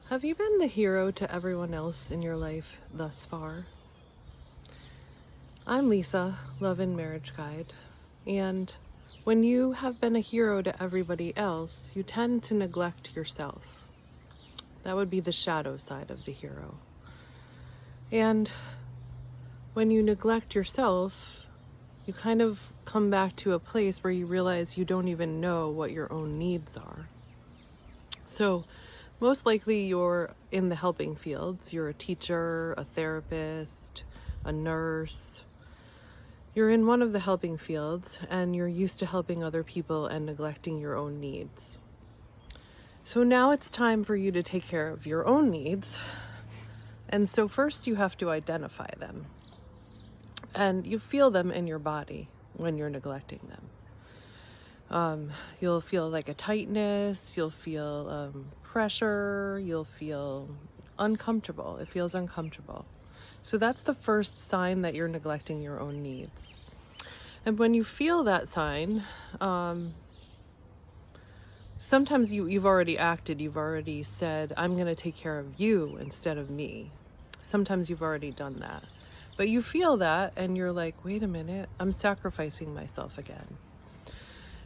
Have you been the hero to everyone else in your life thus far? I'm Lisa, Love and Marriage Guide, and when you have been a hero to everybody else, you tend to neglect yourself. That would be the shadow side of the hero. And when you neglect yourself, you kind of come back to a place where you realize you don't even know what your own needs are. So most likely you're in the helping fields. You're a teacher, a therapist, a nurse. You're in one of the helping fields and you're used to helping other people and neglecting your own needs. So now it's time for you to take care of your own needs. And so first you have to identify them. And you feel them in your body when you're neglecting them. You'll feel like a tightness, you'll feel pressure, you'll feel uncomfortable. It feels uncomfortable. So that's the first sign that you're neglecting your own needs. And when you feel that sign, sometimes you've already acted, you've already said, I'm going to take care of you instead of me. Sometimes you've already done that. But you feel that and you're like, wait a minute, I'm sacrificing myself again.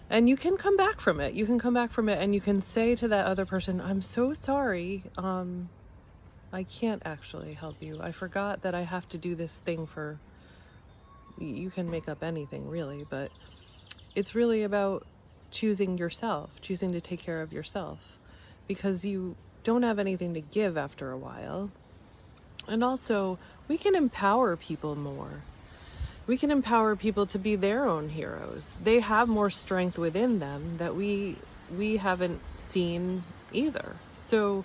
And you can come back from it. You can come back from it and you can say to that other person, I'm so sorry. I can't actually help you. I forgot that I have to do this thing for, you can make up anything really, but it's really about choosing yourself, choosing to take care of yourself, because you don't have anything to give after a while. And also, we can empower people more. We can empower people to be their own heroes. They have more strength within them that we haven't seen either. So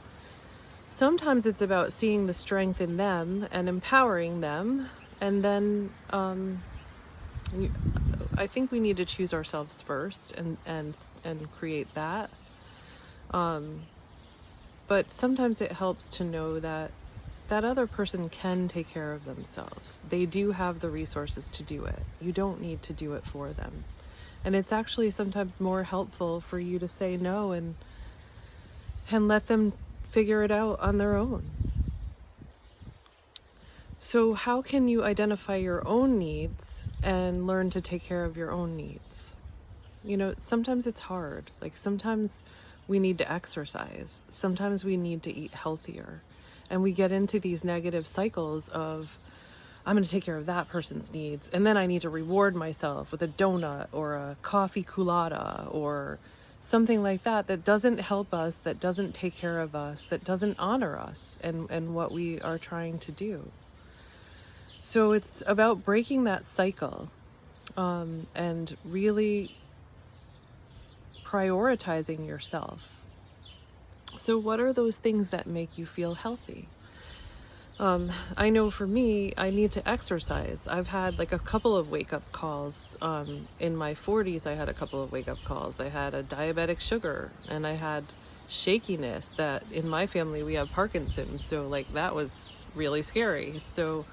sometimes it's about seeing the strength in them and empowering them. And then I think we need to choose ourselves first and create that. But sometimes it helps to know that that other person can take care of themselves. They do have the resources to do it. You don't need to do it for them. And it's actually sometimes more helpful for you to say no and let them figure it out on their own. So how can you identify your own needs and learn to take care of your own needs? You know, sometimes it's hard. Like sometimes we need to exercise. Sometimes we need to eat healthier. And we get into these negative cycles of, I'm going to take care of that person's needs. And then I need to reward myself with a donut or a coffee culotta or something like that that doesn't help us, that doesn't take care of us, that doesn't honor us and what we are trying to do. So it's about breaking that cycle and really prioritizing yourself. So what are those things that make you feel healthy? I know for me, I need to exercise. I've had like a couple of wake-up calls. In my 40s, I had a couple of wake-up calls. I had a diabetic sugar and I had shakiness that in my family, we have Parkinson's. So like that was really scary. So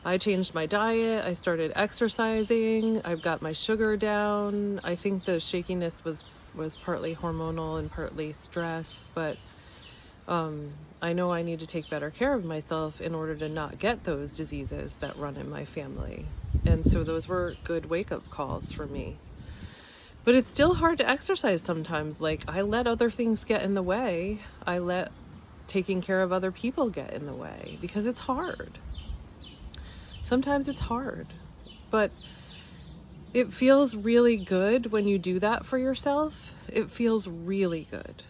I changed my diet. I started exercising. I've got my sugar down. I think the shakiness was partly hormonal and partly stress, but I know I need to take better care of myself in order to not get those diseases that run in my family. And so those were good wake-up calls for me. But it's still hard to exercise sometimes. Like I let other things get in the way. I let taking care of other people get in the way because it's hard. Sometimes it's hard, but it feels really good when you do that for yourself. It feels really good.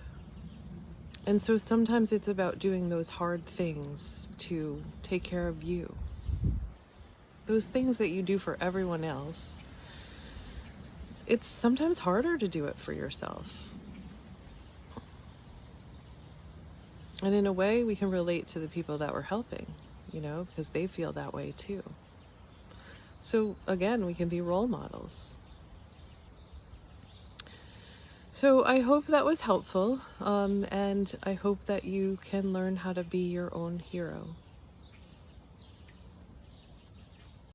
And so sometimes it's about doing those hard things to take care of you. Those things that you do for everyone else. It's sometimes harder to do it for yourself. And in a way, we can relate to the people that we're helping, you know, because they feel that way too. So again, we can be role models. So I hope that was helpful, and I hope that you can learn how to be your own hero.